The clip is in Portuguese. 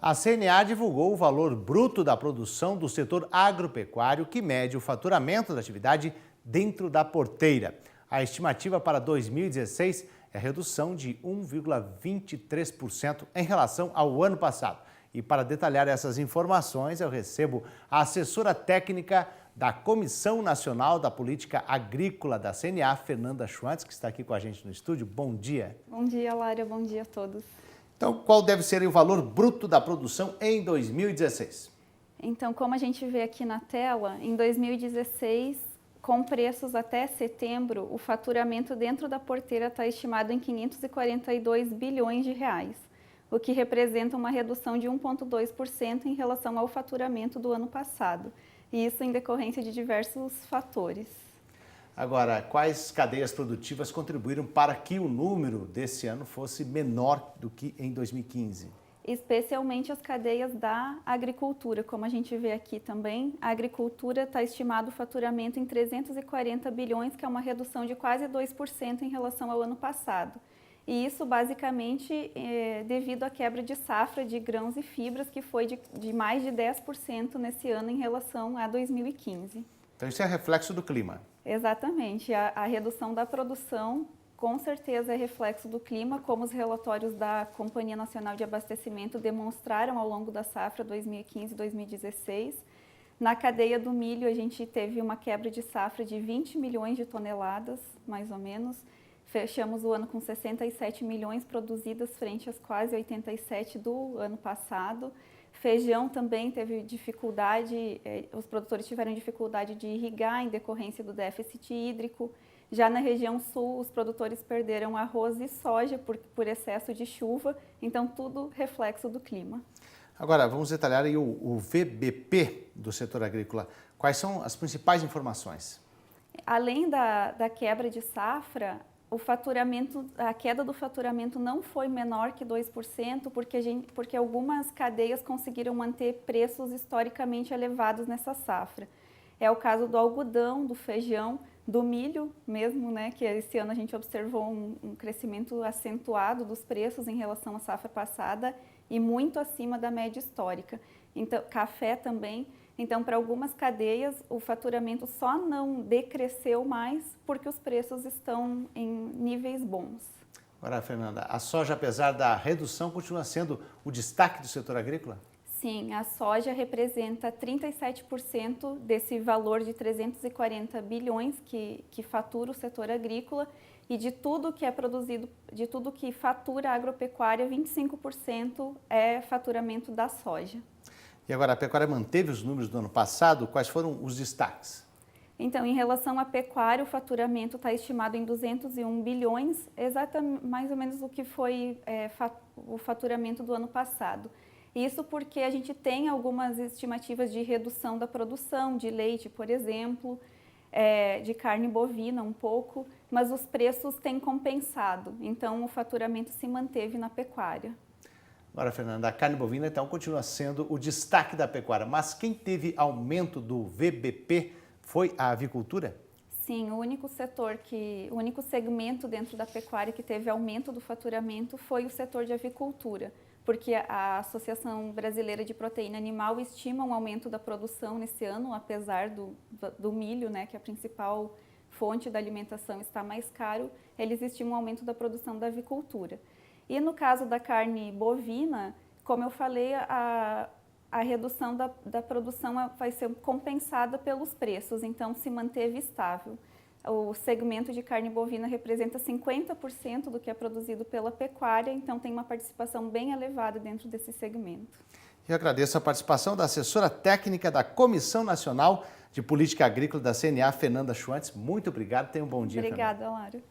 A CNA divulgou o valor bruto da produção do setor agropecuário, que mede o faturamento da atividade dentro da porteira. A estimativa para 2016 é redução de 1,23% em relação ao ano passado. E para detalhar essas informações, eu recebo a assessora técnica da Comissão Nacional da Política Agrícola da CNA, Fernanda Schwantz, que está aqui com a gente no estúdio. Bom dia. Bom dia, Lária. Bom dia a todos. Então, qual deve ser o valor bruto da produção em 2016? Então, como a gente vê aqui na tela, em 2016, com preços até setembro, o faturamento dentro da porteira está estimado em 542 bilhões de reais, o que representa uma redução de 1,2% em relação ao faturamento do ano passado, e isso em decorrência de diversos fatores. Agora, quais cadeias produtivas contribuíram para que o número desse ano fosse menor do que em 2015? Especialmente as cadeias da agricultura, como a gente vê aqui também. A agricultura está estimado o faturamento em 340 bilhões, que é uma redução de quase 2% em relação ao ano passado. E isso basicamente devido à quebra de safra de grãos e fibras, que foi de mais de 10% nesse ano em relação a 2015. Então isso é reflexo do clima. Exatamente. A redução da produção com certeza é reflexo do clima, como os relatórios da Companhia Nacional de Abastecimento demonstraram ao longo da safra 2015-2016. Na cadeia do milho, a gente teve uma quebra de safra de 20 milhões de toneladas, mais ou menos. Fechamos o ano com 67 milhões produzidas frente às quase 87 do ano passado. Feijão também teve dificuldade, os produtores tiveram dificuldade de irrigar em decorrência do déficit hídrico. Já na região sul, os produtores perderam arroz e soja por excesso de chuva, então tudo reflexo do clima. Agora, vamos detalhar aí o VBP do setor agrícola. Quais são as principais informações? Além da quebra de safra, a queda do faturamento não foi menor que 2%, porque algumas cadeias conseguiram manter preços historicamente elevados nessa safra. É o caso do algodão, do feijão, do milho mesmo, né, que esse ano a gente observou um crescimento acentuado dos preços em relação à safra passada e muito acima da média histórica. Então, café também. Então, para algumas cadeias, o faturamento só não decresceu mais porque os preços estão em níveis bons. Agora, Fernanda, a soja, apesar da redução, continua sendo o destaque do setor agrícola? Sim, a soja representa 37% desse valor de 340 bilhões que fatura o setor agrícola, e de tudo que é produzido, de tudo que fatura a agropecuária, 25% é faturamento da soja. E agora, a pecuária manteve os números do ano passado? Quais foram os destaques? Então, em relação à pecuária, o faturamento está estimado em 201 bilhões, exatamente mais ou menos o que foi o faturamento do ano passado. Isso porque a gente tem algumas estimativas de redução da produção de leite, por exemplo, de carne bovina um pouco, mas os preços têm compensado, então o faturamento se manteve na pecuária. Agora, Fernanda, a carne bovina então continua sendo o destaque da pecuária, mas quem teve aumento do VBP foi a avicultura? Sim, o único segmento dentro da pecuária que teve aumento do faturamento foi o setor de avicultura, porque a Associação Brasileira de Proteína Animal estima um aumento da produção nesse ano, apesar do milho, né, que é a principal fonte da alimentação, está mais caro, eles estimam um aumento da produção da avicultura. E no caso da carne bovina, como eu falei, a redução da produção vai ser compensada pelos preços, então se manteve estável. O segmento de carne bovina representa 50% do que é produzido pela pecuária, então tem uma participação bem elevada dentro desse segmento. Eu agradeço a participação da assessora técnica da Comissão Nacional de Política Agrícola da CNA, Fernanda Schwantz. Muito obrigado, tenha um bom dia. Obrigada, Lário.